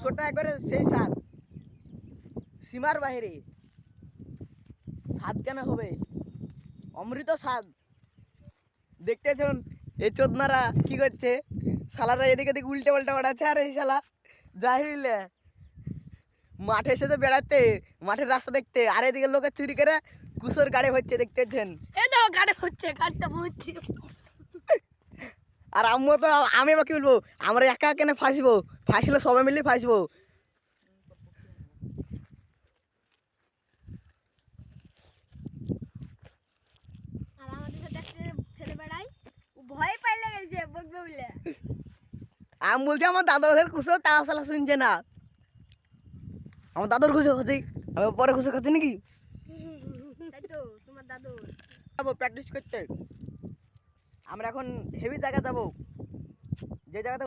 কুসরটা একবারে সেই স্বাদ, সীমার বাইরে। স্বাদ কেন হবে, অমৃত স্বাদ। দেখতেছেন এই চোদনারা কি করছে, শালারা এদিকে এদিকে উল্টে পাল্টা বেড়াচ্ছে। আর এই শালা জাহিলে মাঠে এসেছে বেড়াতে, মাঠের রাস্তা দেখতে, আর এদিকে লোকের চুরি করে কুসর গাড়ি হচ্ছে দেখতেছেন। এই তো গাড়ি হচ্ছে, গাড়িটা বুঝছি। আর আম্মু তো, আমি এবার কি বলবো, আমরা একা কেন ফাঁসবো, ফাঁসলে সবাই মিলে ফাঁসবো। আর আমাদের সাথে একটা ছেলে বেড়াই, ও ভয় পাইলে গেছে বকবে বলে। আমি বলছি আমার দাদাদের কুসো, তা শালা শুনছে না। আমার দাদুর কুসো খাচ্ছি, আমি পরে কুসো খাচ্ছি নাকি। তাই তো তোমার দাদু যাবো প্র্যাকটিস করতে। আমরা এখন হেভি জায়গা যাবো, যে জায়গাতে